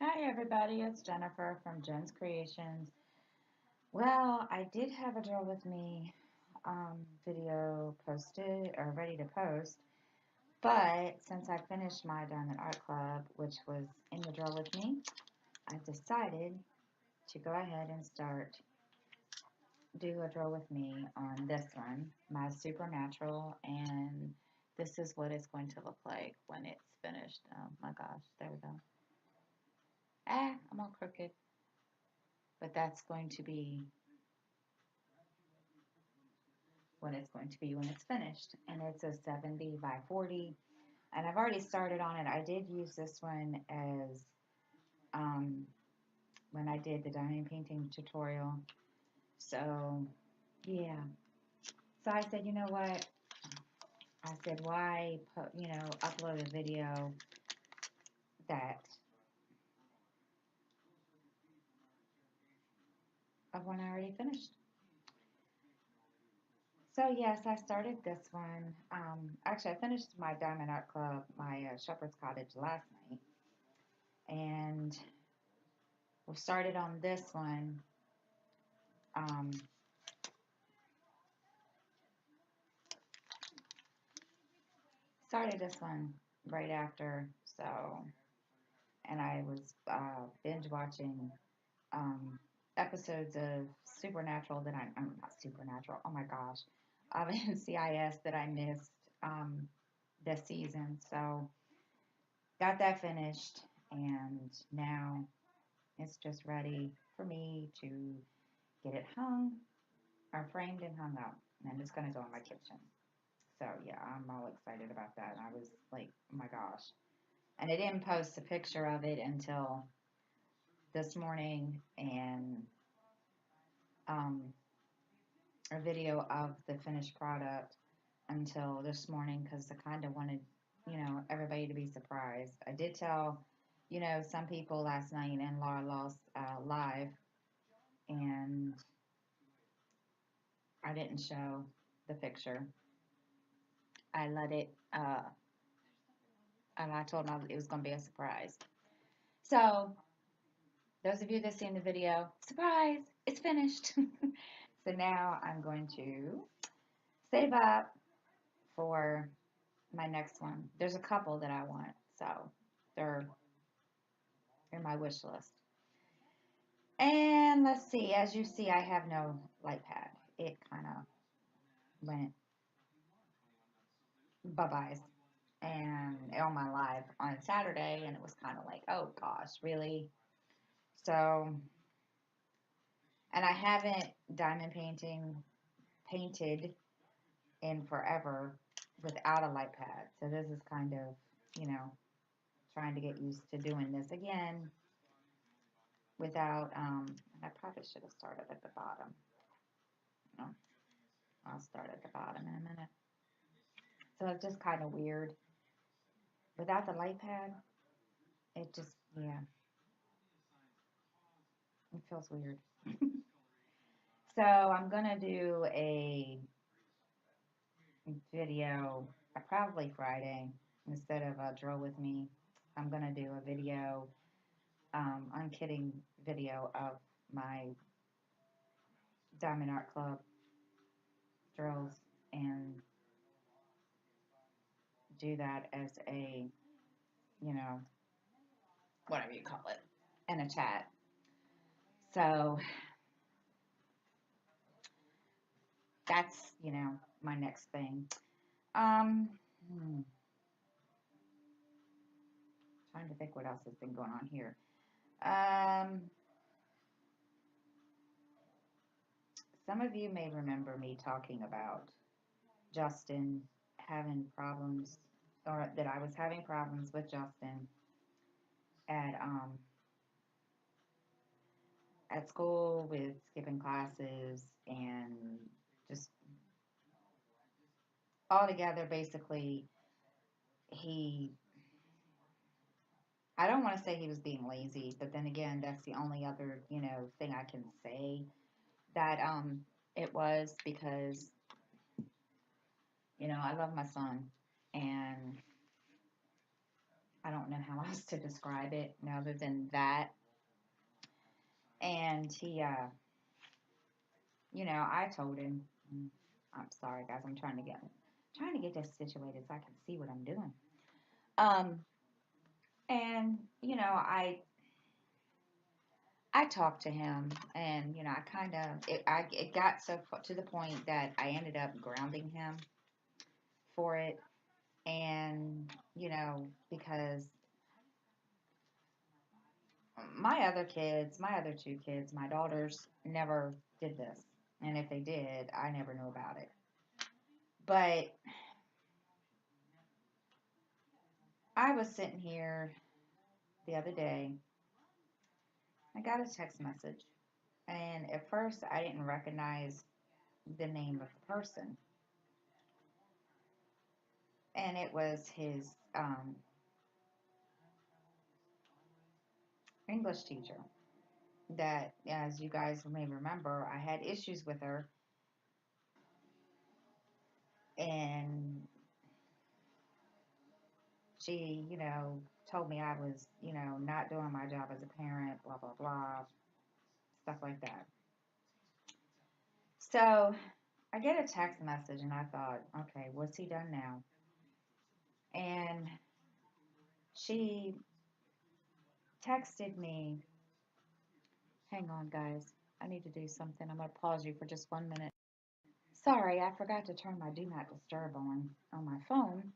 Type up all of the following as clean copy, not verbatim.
Hi everybody, it's Jennifer from Jen's Creations. Well, I did have a draw with me video posted or ready to post, but since I finished my Diamond Art Club, which was in the draw with me, I decided to go ahead and do a draw with me on this one, my Supernatural, and this is what it's going to look like when it's finished. Oh my gosh, there we go. I'm all crooked, but that's going to be what it's going to be when it's finished. And it's a 70 by 40. And I've already started on it. I did use this one as um, when I did the diamond painting tutorial. So, yeah. So I said, you know what? I said, why put, upload a video that of when I already finished. So yes, I started this one. Actually, I finished my Diamond Art Club, my Shepherd's Cottage last night, and we started on this one. Um, Started this one right after, so, and I was binge watching um, episodes of Supernatural that I'm not Supernatural, oh my gosh, of NCIS that I missed this season. So, got that finished, and now it's just ready for me to get it hung or framed and hung up. And it's going to go in my kitchen. So, yeah, I'm all excited about that. I was like, oh my gosh. And I didn't post a picture of it until this morning, and um, a video of the finished product until this morning because I kind of wanted, everybody to be surprised. I did tell, some people last night in Laura Lost Live, and I didn't show the picture. I let it, and I told them it was going to be a surprise. So, those of you that seen the video, surprise, it's finished. So now I'm going to save up for my next one. There's a couple that I want, so they're in my wish list. And let's see, as you see, I have no light pad. It kind of went bye-byes and on my live on Saturday, and it was kind of like, oh gosh, really? So, and I haven't diamond painted in forever without a light pad. So this is kind of, you know, trying to get used to doing this again without, I probably should have started at the bottom. No, I'll start at the bottom in a minute. So it's just kind of weird. Without the light pad, it just, yeah, it feels weird. So I'm going to do a video, probably Friday, instead of a drill with me. I'm going to do a video, unkidding video of my Diamond Art Club drills and do that as a, you know, whatever you call it, in a chat. So that's, my next thing. Um, hmm, Trying to think what else has been going on here. Um, some of you may remember me talking about Justin having problems, or that I was having problems with Justin at at school with skipping classes and just altogether basically he I don't want to say he was being lazy, but then again, that's the only other, thing I can say that it was because, I love my son, and I don't know how else to describe it other than that. And I told him, mm, I'm sorry, guys, I'm trying to get this situated so I can see what I'm doing. Um, and I talked to him, and I kind of it got to the point that I ended up grounding him for it, and because my other two kids, my daughters never did this, and if they did, I never knew about it. But I was sitting here the other day, I got a text message, and at first I didn't recognize the name of the person, and it was his English teacher. That, as you guys may remember, I had issues with her, and she, told me I was, not doing my job as a parent, blah, blah, blah, stuff like that. So I get a text message, and I thought, okay, what's he done now? And she texted me, hang on, guys, I need to do something. I'm going to pause you for just 1 minute. Sorry, I forgot to turn my do not disturb on my phone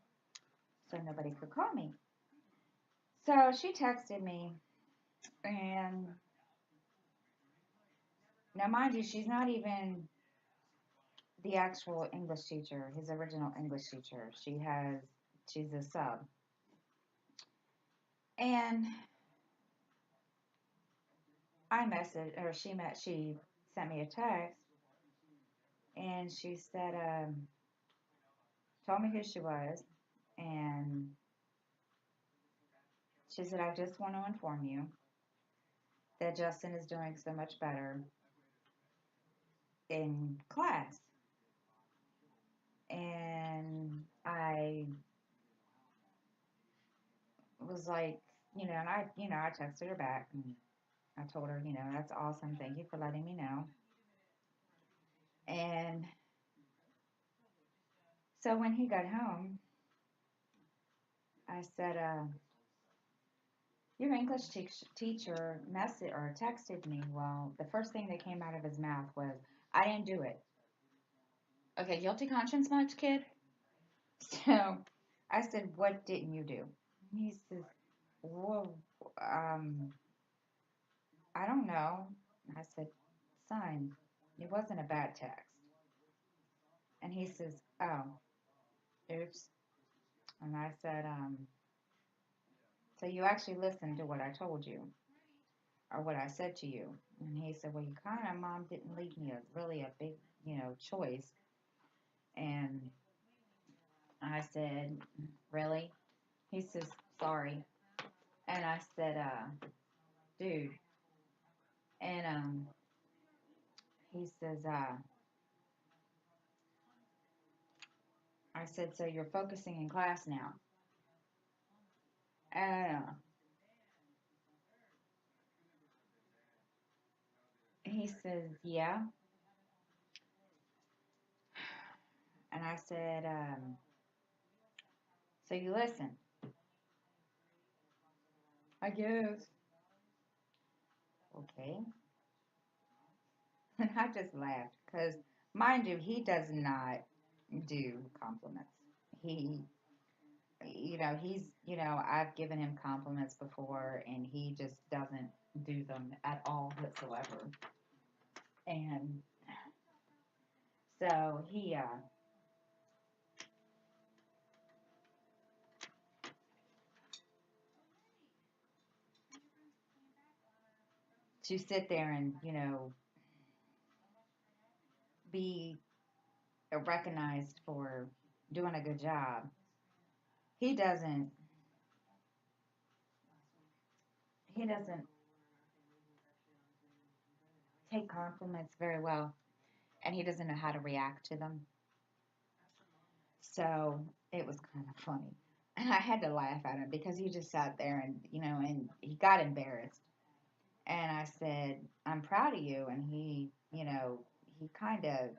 so nobody could call me. So she texted me, and now, mind you, she's not even the actual English teacher, his original English teacher. She's a sub. And I messaged, or she sent me a text, and she said, told me who she was, and she said, I just want to inform you that Justin is doing so much better in class. And I was like, I texted her back, and I told her, that's awesome. Thank you for letting me know. And so when he got home, I said, your English teacher messaged or texted me. Well, the first thing that came out of his mouth was, I didn't do it. Okay, guilty conscience much, kid? So I said, what didn't you do? He says, well, um, I don't know. I said, son, it wasn't a bad text. And he says, oh, oops. And I said, so you actually listened to what I told you or what I said to you. And he said, well, you kind of, mom didn't leave me a big, choice. And I said, really? He says, sorry. And I said, dude. And he says, I said, so you're focusing in class now? And he says, yeah. And I said, so you listen? I guess. Okay. And I just laughed because, mind you, he does not do compliments. He, I've given him compliments before, and he just doesn't do them at all whatsoever. And so to sit there and, be recognized for doing a good job, he doesn't, he doesn't take compliments very well, and he doesn't know how to react to them. So it was kind of funny. And I had to laugh at him because he just sat there and, and he got embarrassed. And I said, I'm proud of you. And he kind of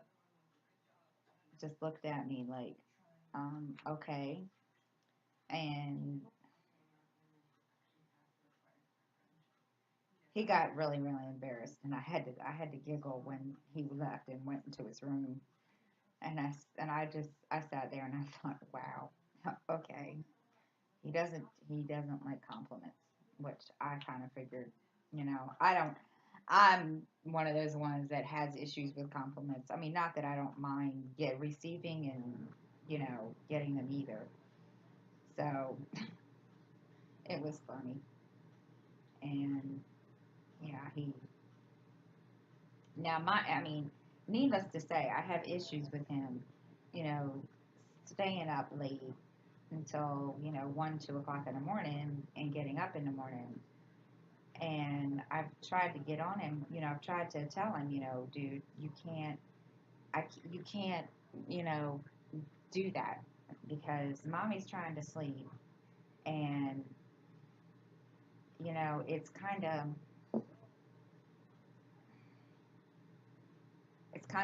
just looked at me like, okay. And he got really, really embarrassed. And I had to giggle when he left and went into his room. And I sat there and I thought, wow, okay. He doesn't like compliments, which I kind of figured. I don't. I'm one of those ones that has issues with compliments. I mean, not that I don't mind get receiving and getting them either. So it was funny, and yeah, he now my I mean, needless to say, I have issues with him. You know, staying up late until 1, 2 o'clock in the morning and getting up in the morning. And I've tried to get on him. I've tried to tell him, dude, you can't, you know, do that because mommy's trying to sleep, and it's kind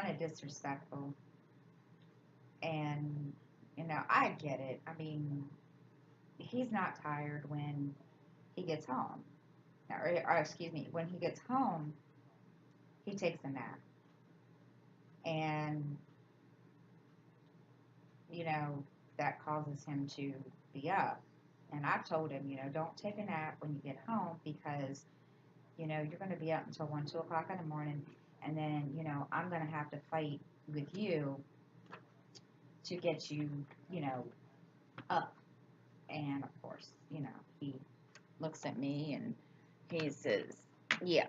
of disrespectful. And I get it. I mean, he's not tired when he gets home, or excuse me, when he gets home, he takes a nap, and you know that causes him to be up. And I've told him, don't take a nap when you get home because you're going to be up until 1, 2 o'clock in the morning, and then I'm going to have to fight with you to get you, you know, up. And of course, he looks at me and he says, "Yeah."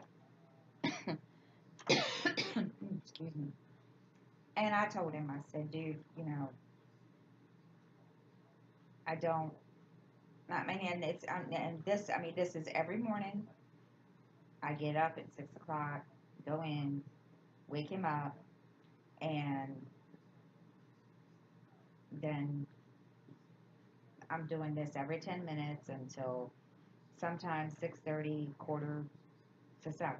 Excuse me. And I told him, I said, "Dude, I don't. I mean, and this. I mean, this is every morning. I get up at 6 o'clock, go in, wake him up, and then I'm doing this every 10 minutes until sometimes 6:30, quarter to 7.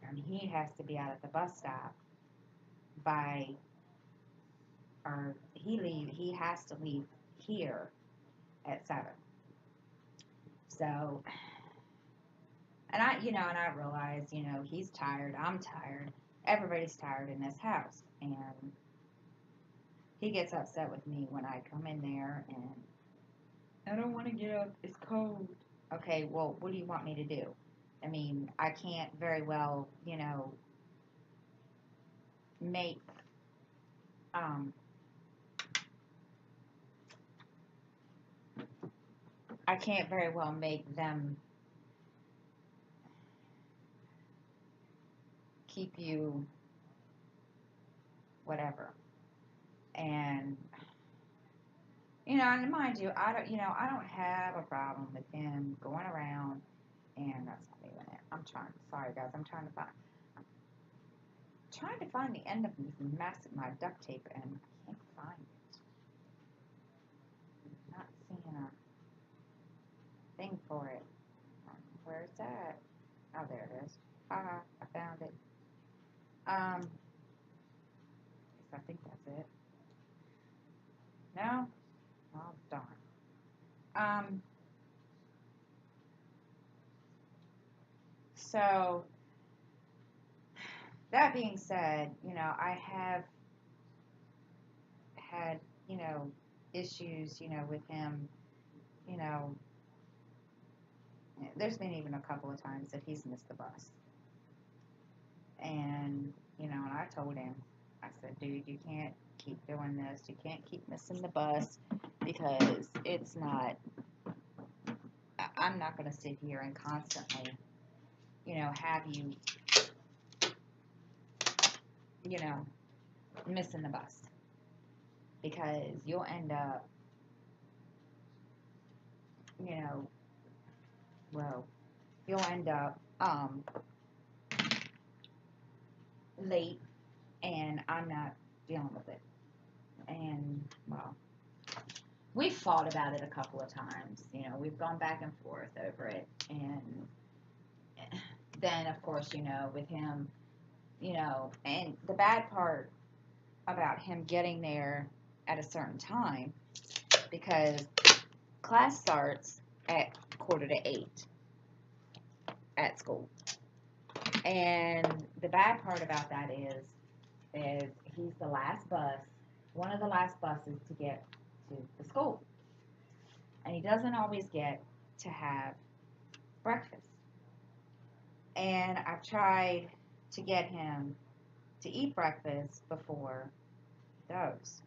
And he has to be out at the bus stop by, or he has to leave here at 7. So, and I realize, he's tired, I'm tired, everybody's tired in this house. And he gets upset with me when I come in there and I don't want to get up, it's cold. Okay, well, what do you want me to do? I mean, I can't very well, make um I can't very well make them keep you whatever. And and mind you, I don't have a problem with him going around, and that's not even it. Sorry guys, I'm trying to find the end of this mess of my duct tape, and I can't find it. I'm not seeing a thing for it. Where's that? Oh, there it is. Haha, I found it. Um, I think that's it. No? Oh, darn. Um, so that being said, I have had, issues, with him, you know, there's been even a couple of times that he's missed the bus. And I told him, I said, dude, you can't keep doing this. You can't keep missing the bus because it's not, I'm not going to sit here and constantly, have you, you know, missing the bus because you'll end up, you know, well, you'll end up late and I'm not dealing with it. And well, we've fought about it a couple of times. We've gone back and forth over it. And then, of course, with him, and the bad part about him getting there at a certain time, because class starts at 7:45 at school. And the bad part about that is he's the last bus, one of the last buses to get to the school. And he doesn't always get to have breakfast. And I've tried to get him to eat breakfast before he goes.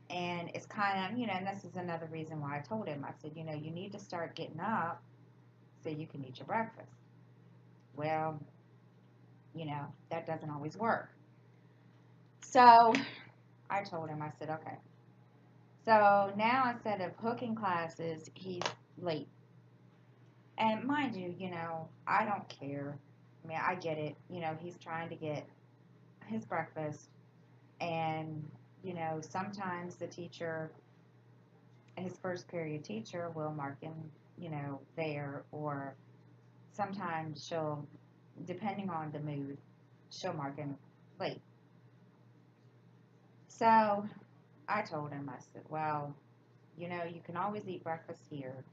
And it's kind of, and this is another reason why I told him, I said, you need to start getting up so you can eat your breakfast. Well, that doesn't always work. So I told him, I said, okay. So now instead of hooking classes, he's late. And mind you, I don't care. I mean, I get it. He's trying to get his breakfast. And, sometimes the teacher, his first period teacher, will mark him, there. Or sometimes she'll, depending on the mood, she'll mark him late. So I told him, I said, well, you can always eat breakfast here.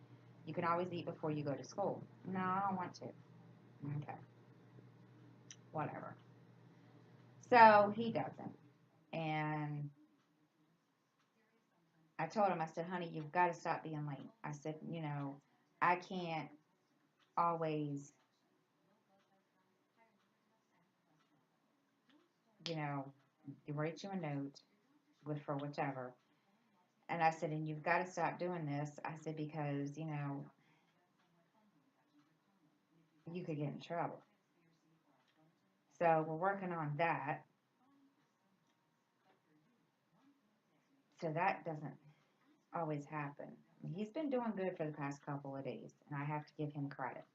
You can always eat before you go to school. No, I don't want to. Okay, whatever. So he doesn't. And I told him, I said, honey, you've got to stop being late. I said, I can't always, you know, write you a note with for whichever. And I said, and you've got to stop doing this. I said, because, you could get in trouble. So we're working on that. So that doesn't always happen. He's been doing good for the past couple of days, and I have to give him credit.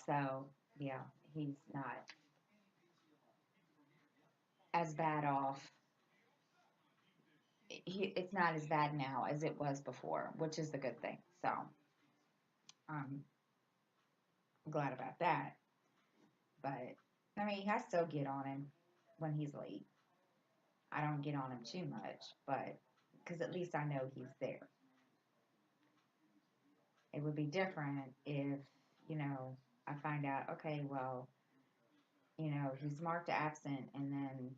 So, yeah, he's not as bad off. It's not as bad now as it was before, which is the good thing. So, I'm glad about that. But, I mean, I still get on him when he's late. I don't get on him too much, but because at least I know he's there. It would be different if, you know, I find out, okay, well, he's marked absent, and then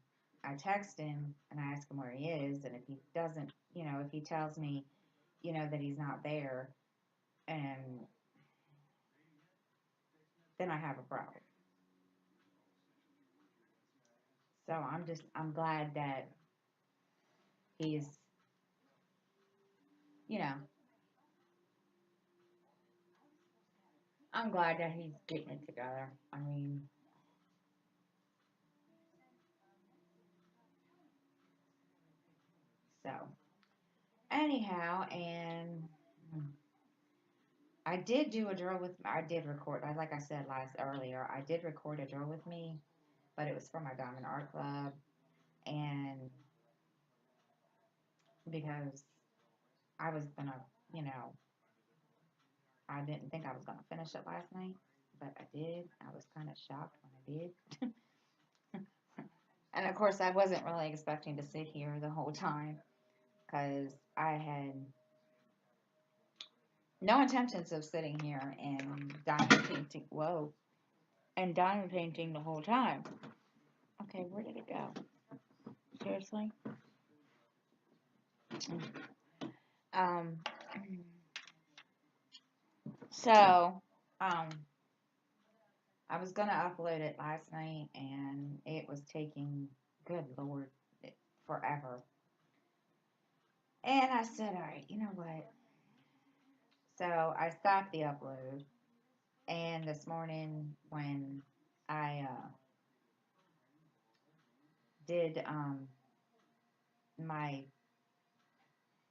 I text him and I ask him where he is, and if he doesn't, if he tells me, that he's not there, and then I have a problem. So I'm glad that he's, you know, I'm glad that he's getting it together. I mean, so anyhow, and I did record, like I said last earlier, I did record a drill with me, but it was for my Diamond Art Club, and because I was gonna, you know, I didn't think I was gonna finish it last night, but I did. I was kind of shocked when I did. And of course, I wasn't really expecting to sit here the whole time because I had no intentions of sitting here and diamond painting. Whoa, and diamond painting the whole time. Okay, where did it go? Seriously? Um, so, um, I was gonna upload it last night and it was taking, good lord, forever. And I said, all right, you know what? So I stopped the upload. And this morning, when I did my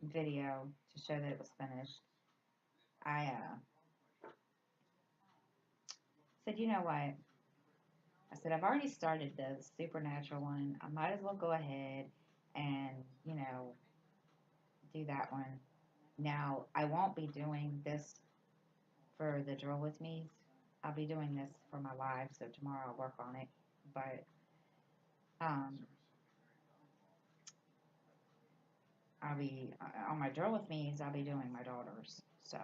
video to show that it was finished, I said, you know what? I said, I've already started the supernatural one. I might as well go ahead and, do that one. Now, I won't be doing this for the drill with me. I'll be doing this for my live, so tomorrow I'll work on it. But um, I'll be on my drill with me's. I'll be doing my daughter's, so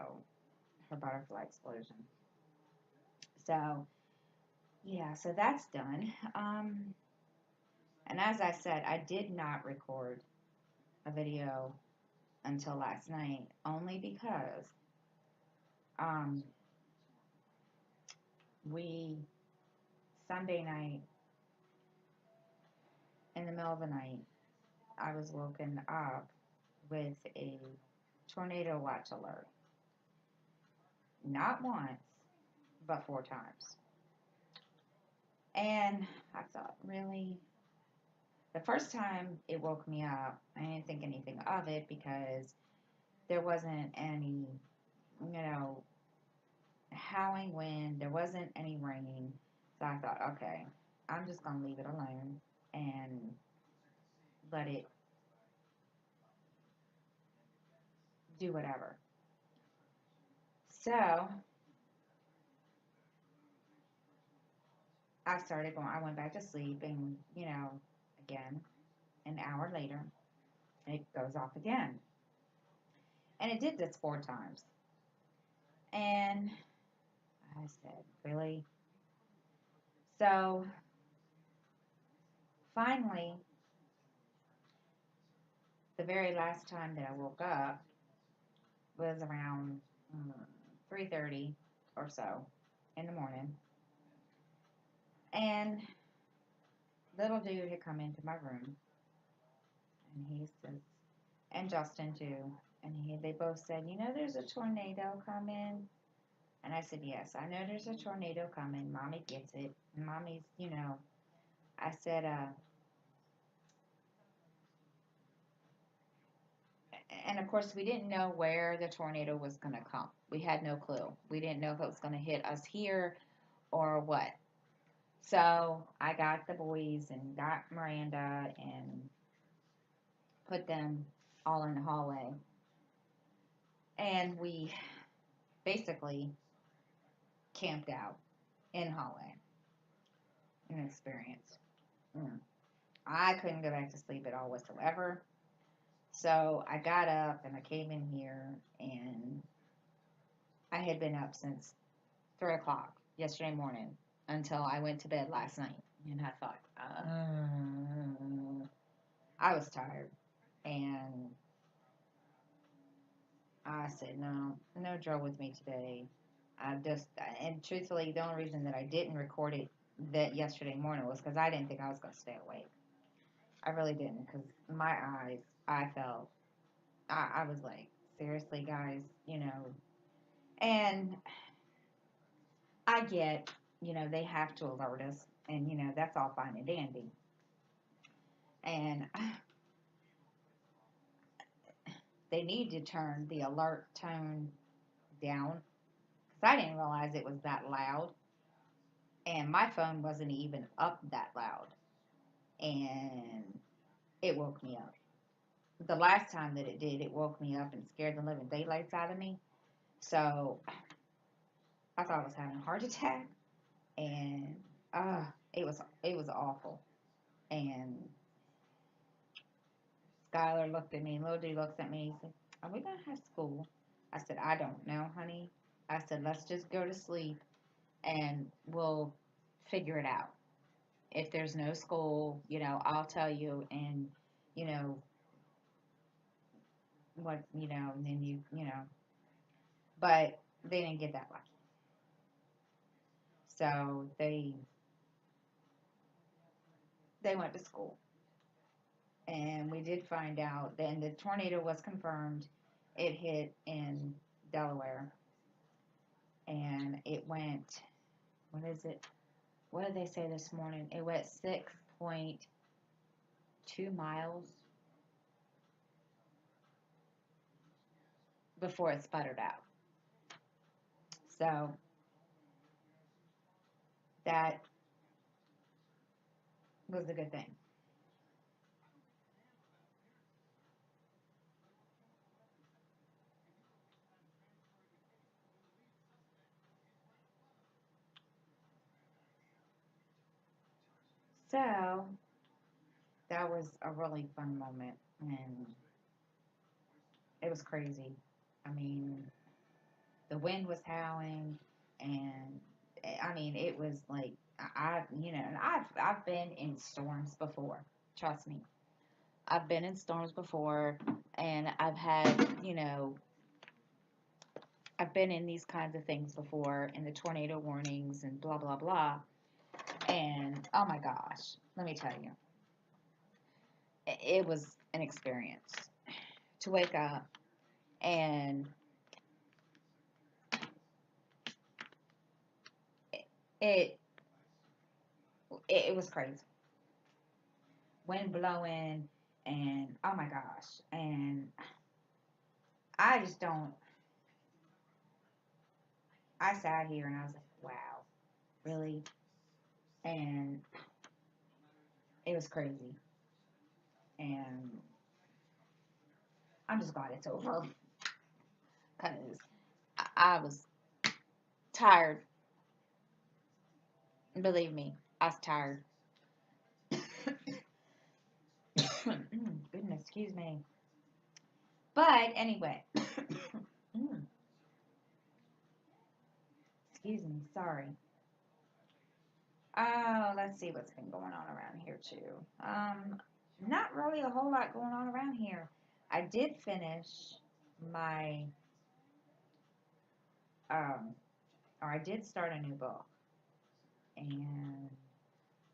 her butterfly explosion. So yeah, so that's done. And as I said, I did not record a video until last night, only because um, we Sunday night in the middle of the night, I was woken up with a tornado watch alert. Not once, but 4 times. And I thought, really? The first time it woke me up, I didn't think anything of it because there wasn't any, you know, howling wind, there wasn't any rain. So I thought, okay, I'm just going to leave it alone and let it do whatever. So I went back to sleep, and, again, an hour later, it goes off again. And it did this 4 times. And I said, really? So finally, the very last time that I woke up was around 3:30 or so in the morning. And little dude had come into my room, and he says, and Justin too, and they both said, there's a tornado coming. And I said, yes, I know there's a tornado coming. Mommy gets it. And Mommy's, I said, and of course, we didn't know where the tornado was going to come. We had no clue. We didn't know if it was going to hit us here or what. So I got the boys and got Miranda and put them all in the hallway. And we basically camped out in the hallway. An experience. Mm. I couldn't go back to sleep at all whatsoever. So I got up and I came in here, and I had been up since 3 o'clock yesterday morning until I went to bed last night. And I thought, I was tired. And I said, no, no drill with me today. And truthfully, the only reason that I didn't record it that yesterday morning was because I didn't think I was going to stay awake. I really didn't, because my eyes, I felt, I was like, seriously, guys, and I get, they have to alert us, and, that's all fine and dandy. And they need to turn the alert tone down, because I didn't realize it was that loud, and my phone wasn't even up that loud, and it woke me up. The last time that it did, it woke me up and scared the living daylights out of me. So I thought I was having a heart attack, and it was awful. And Skylar looked at me, and little D looks at me. He said, "Are we gonna have school?" I said, "I don't know, honey." I said, "Let's just go to sleep, and we'll figure it out. If there's no school, I'll tell you, and you know what, and then But they didn't get that lucky, so they went to school. And we did find out then the tornado was confirmed. It hit in Delaware, and it went, what is it? What did they say this morning? It went 6.2 miles before it sputtered out. So that was a good thing. So that was a really fun moment, and it was crazy. I mean, the wind was howling, and I mean, it was like and I've been in storms before. Trust me, I've been in storms before, and I've been in these kinds of things before, in the tornado warnings and blah blah blah. And oh my gosh, let me tell you, it was an experience to wake up and it it was crazy. Wind blowing, and oh my gosh, and I just don't. I sat here and I was like, wow, really? And it was crazy. And I'm just glad it's over because I was tired. Believe me, I was tired. Goodness, excuse me. But anyway, excuse me, sorry. Oh, let's see what's been going on around here too. Not really a whole lot going on around here. I did finish my um, or I did start a new book, and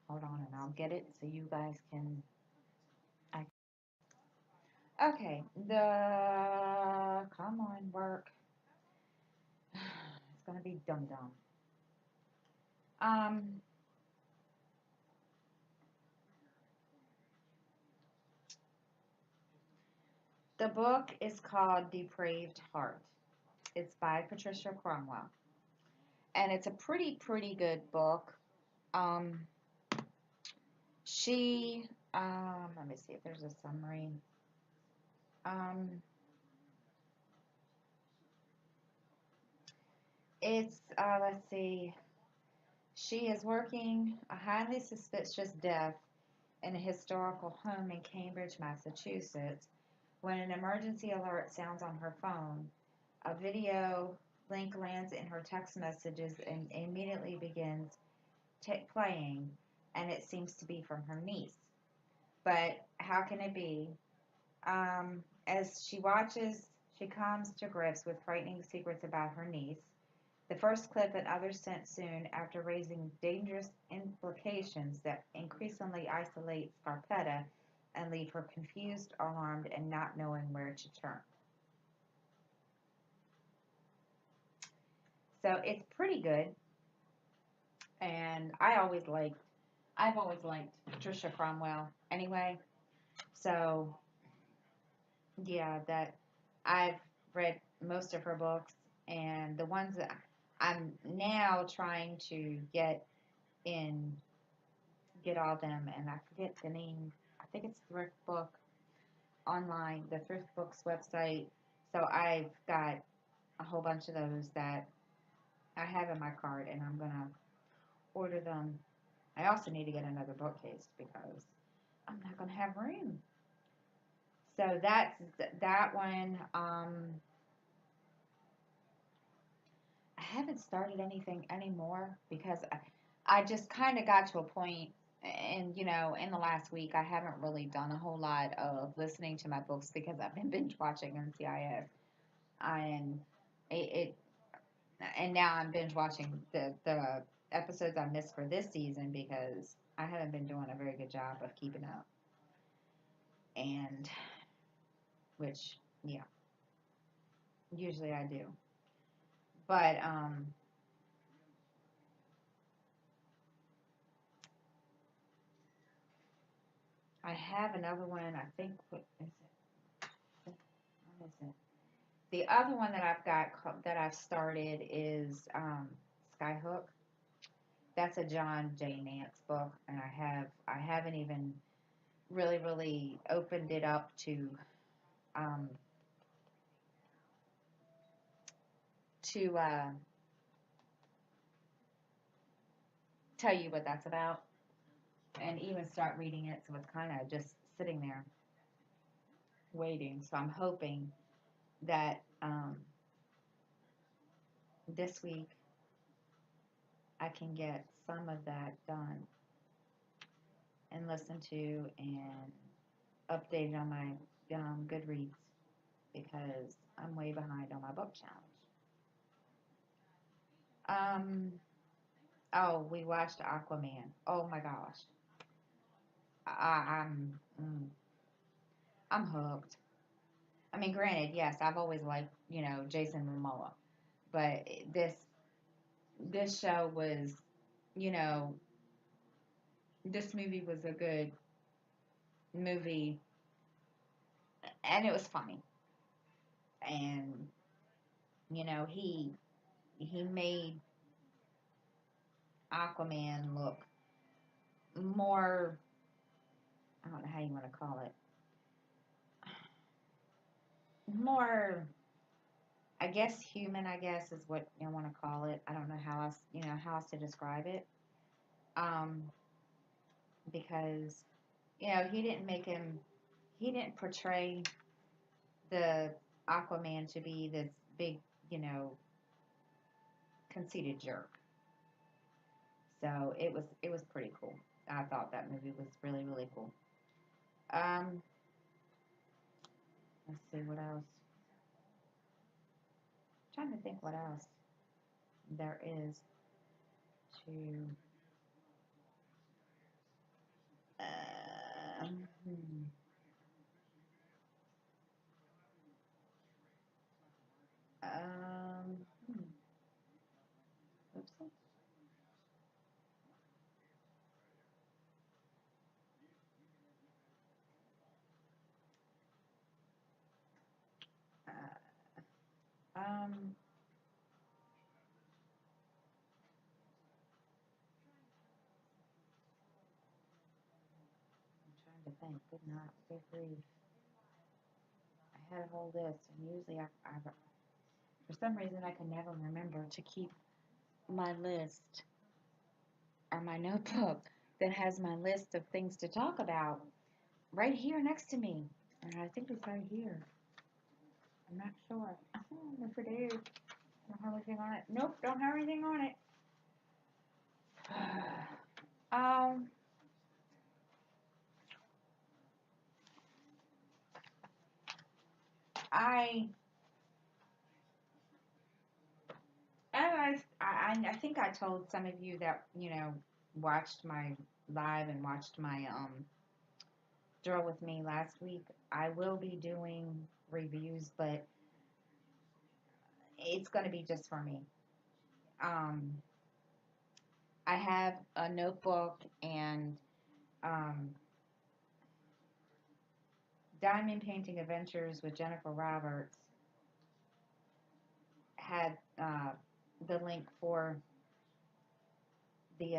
hold on, and I'll get it so you guys can. I, okay, the come on work. It's gonna be dum dum. Um, the book is called Depraved Heart. It's by Patricia Cromwell, and it's a pretty good book. Um, let me see if there's a summary. Um, let's see. She is working a highly suspicious death in a historical home in Cambridge, Massachusetts, when an emergency alert sounds on her phone. A video link lands in her text messages and immediately begins playing, and it seems to be from her niece. But how can it be? As she watches, she comes to grips with frightening secrets about her niece. The first clip and others sent soon after raising dangerous implications that increasingly isolate Scarpetta and leave her confused, alarmed, and not knowing where to turn. So it's pretty good, and I've always liked Patricia Cromwell anyway. So yeah, that I've read most of her books, and the ones that I'm now trying to in, get all of them, and I forget the name. I think it's Thrift Book online, the Thrift Books website. So I've got a whole bunch of those that I have in my cart, and I'm gonna order them. I also need to get another bookcase because I'm not gonna have room. So that's that one. I haven't started anything anymore because I just kind of got to a point, and in the last week, I haven't really done a whole lot of listening to my books because I've been binge watching NCIS, and it and now I'm binge watching the episodes I missed for this season because I haven't been doing a very good job of keeping up, and which yeah, usually I do, but I have another one. I think what is it? What is it? The other one that that I've started is Skyhook. That's a John J. Nance book, and I haven't even really opened it up um, to tell you what that's about. and even start reading it. So it's kind of just sitting there waiting. So I'm hoping that this week I can get some of that done and listen to and update on my Goodreads because I'm way behind on my book challenge. Um, oh, we watched Aquaman. Oh my gosh, I'm hooked. I mean, granted, yes, I've always liked Jason Momoa, but this show was you know this movie was a good movie and it was funny and he made Aquaman look more, I don't know how you want to call it, more, I guess human, I guess is what you want to call it. I don't know how else, how else to describe it. Um, because, he didn't portray the Aquaman to be this big, you know, conceited jerk. So it was pretty cool. I thought that movie was really, really cool. Um, let's see what else. I'm trying to think what else there is to. Hmm. Um, hmm. Oopsie. Um, I'm trying to think. Good night. Good grief. I had a whole list, and usually for some reason, I can never remember to keep my list or my notebook that has my list of things to talk about right here next to me. And I think it's right here. I'm not sure. Oh, if it is, don't have anything on it. Nope, don't have anything on it. um, I I think I told some of you that watched my live and watched my drill with me last week. I will be doing reviews, but it's going to be just for me. Um, I have a notebook and um, Diamond Painting Adventures with Jennifer Roberts had the link for the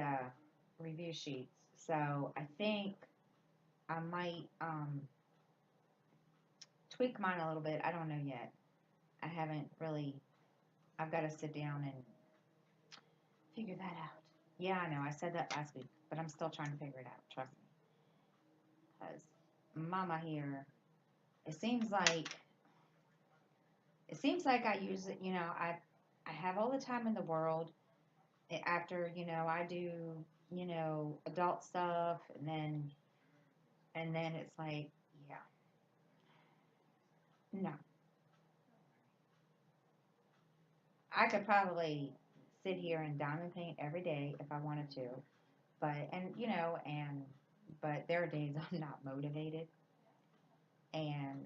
review sheets. So I think I might tweak mine a little bit. I don't know yet. I haven't really. I've got to sit down and figure that out. Yeah, I know. I said that last week, but I'm still trying to figure it out. Trust me. Because Mama here, it seems like I use it. I have all the time in the world. After I do adult stuff, and then it's like, yeah, no, I could probably sit here and diamond paint every day if I wanted to, but there are days I'm not motivated, and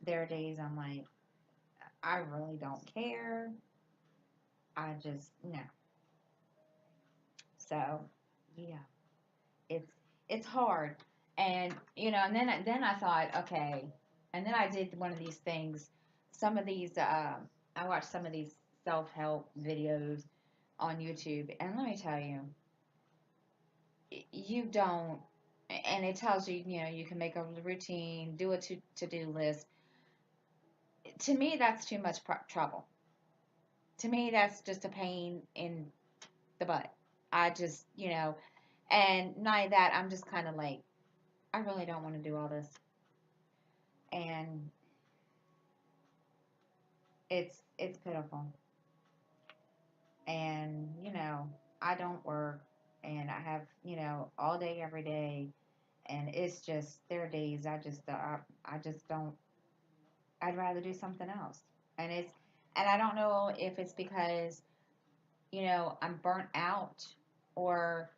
there are days I'm like, I really don't care. I just no. So yeah, it's it's hard, and then I thought, okay, and then I did one of these things. Some of these, I watched some of these self help videos on YouTube, and let me tell you, you don't, and it tells you, you can make a routine, do a to do list. To me, that's too much trouble. To me, that's just a pain in the butt. I just, and not only that, I'm just kind of like, I really don't want to do all this. And it's pitiful. And, I don't work and I have, all day, every day. And it's just, there are days I just don't, I'd rather do something else. And and I don't know if it's because, I'm burnt out or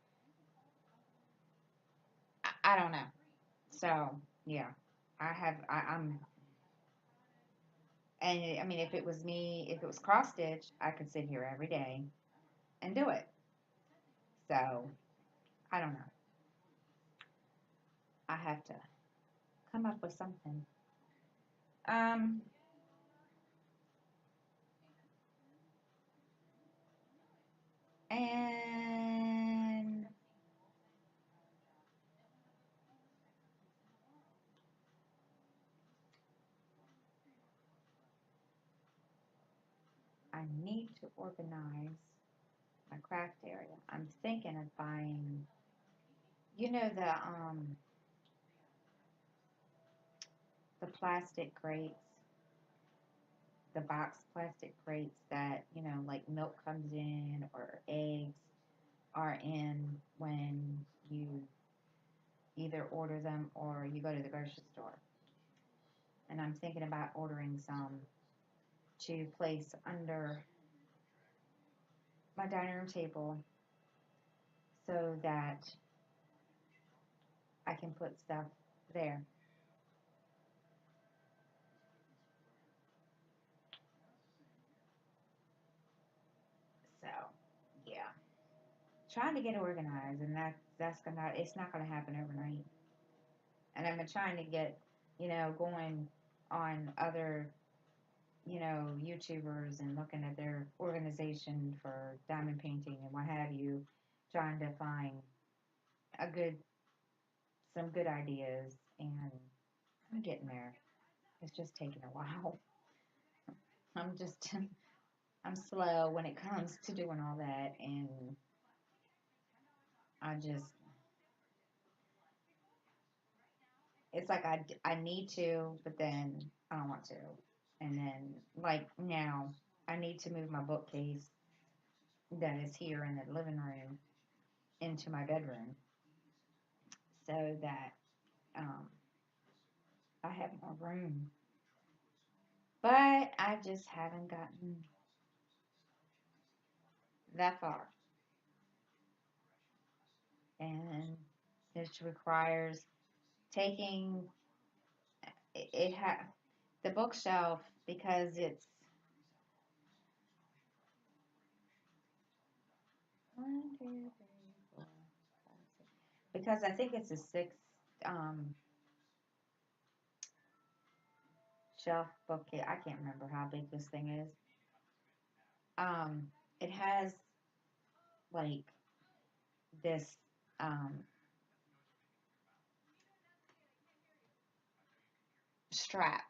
I don't know. So, yeah, I'm, and I mean, if it was me, if it was cross stitch, I could sit here every day and do it. So, I don't know. I have to come up with something. Um, and I need to organize my craft area. I'm thinking of buying, the plastic crates, the box plastic crates that, like milk comes in or eggs are in when you either order them or you go to the grocery store. And I'm thinking about ordering some to place under my dining room table so that I can put stuff there. So, yeah, trying to get organized, and that's gonna it's not gonna happen overnight. And I've been trying to get, going on other, YouTubers and looking at their organization for diamond painting and what have you, trying to find a good some good ideas, and I'm getting there. It's just taking a while. I'm just I'm slow when it comes to doing all that, and I just it's like I need to, but then I don't want to. And then like now, I need to move my bookcase that is here in the living room into my bedroom so that um, I have more room. But I just haven't gotten that far, and it requires taking it the bookshelf because it's one, two, three, four, five, six. Because I think it's a six um, shelf bookcase. I can't remember how big this thing is. It has like this um, strap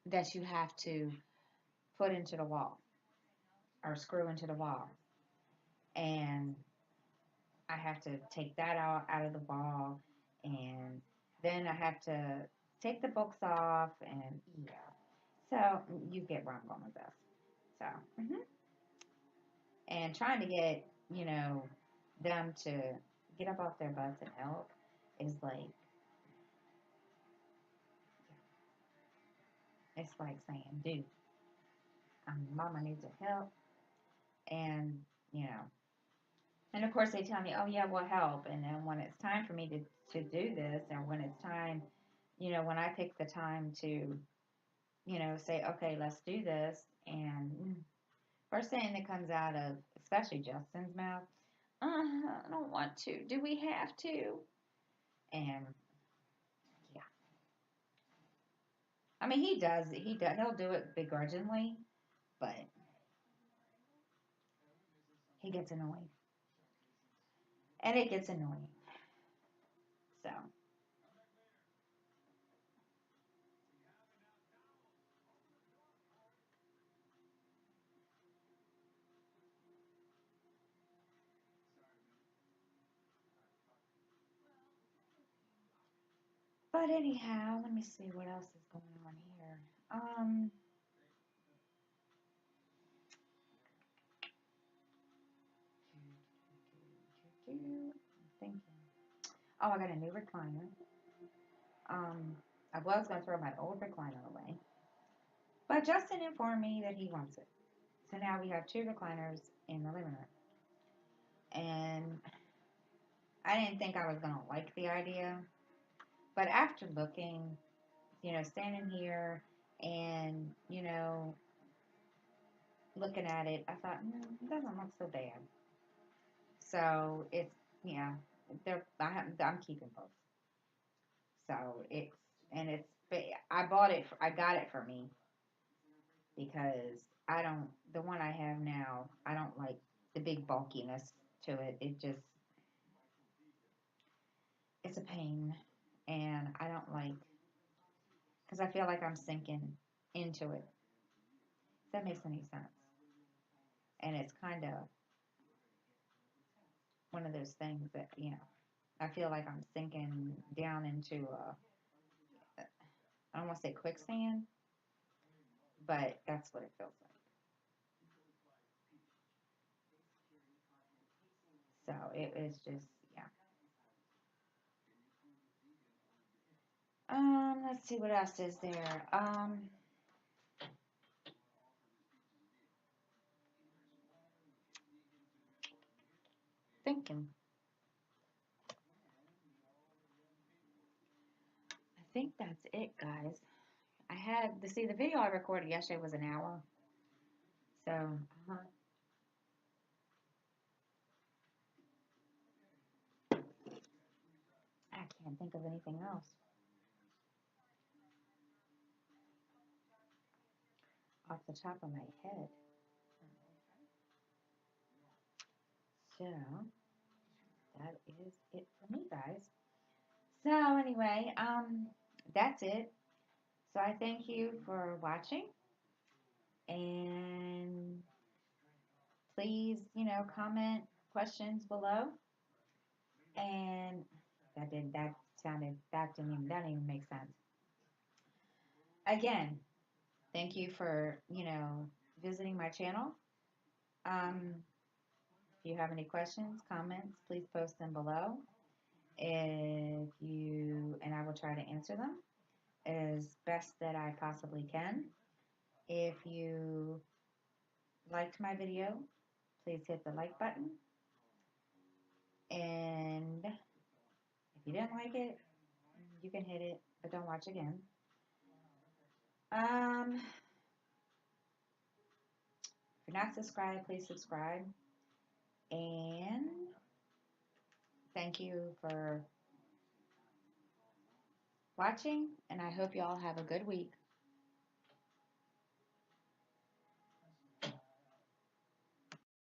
that you have to put into the wall or screw into the wall, and I have to take that out of the wall, and then I have to take the books off, and yeah. So you get where I'm going with this. So, and trying to get them to get up off their butts and help is like it's like saying, dude, mama needs your help, and you know, and of course they tell me, oh yeah, we'll help, and then when it's time for me to do this, and when it's time, when I pick the time to say, okay, let's do this, and first thing that comes out of especially Justin's mouth, I don't want to. Do we have to? And yeah, I mean he does. He does. He'll do it begrudgingly, but he gets annoyed, and it gets annoying. So But anyhow, let me see what else is going on here. I'm thinking. Oh, I got a new recliner. Um, I was gonna throw my old recliner away, but Justin informed me that he wants it. So now we have two recliners in the living room, and I didn't think I was gonna like the idea, but after looking, standing here and looking at it, I thought, it doesn't look so bad. So it's yeah, I'm keeping both. So I got it for me because I don't the one I have now, I don't like the big bulkiness to it. It's a pain, and I don't like because I feel like I'm sinking into it. If that makes any sense. And it's kind of one of those things that I feel like I'm sinking down into I don't want to say quicksand, but that's what it feels like. So it was just, yeah. Let's see what else is there. Thinking. I think that's it, guys. I had to see the video I recorded yesterday was an hour. So, I can't think of anything else off the top of my head. So, that is it for me, guys. So, anyway, that's it. So, I thank you for watching, and please, comment questions below. And that didn't even make sense. Again, thank you for, visiting my channel. If you have any questions, comments, please post them below. And I will try to answer them as best that I possibly can. If you liked my video, please hit the like button. And if you didn't like it, you can hit it, but don't watch again. If you're not subscribed, please subscribe. And thank you for watching, and I hope you all have a good week.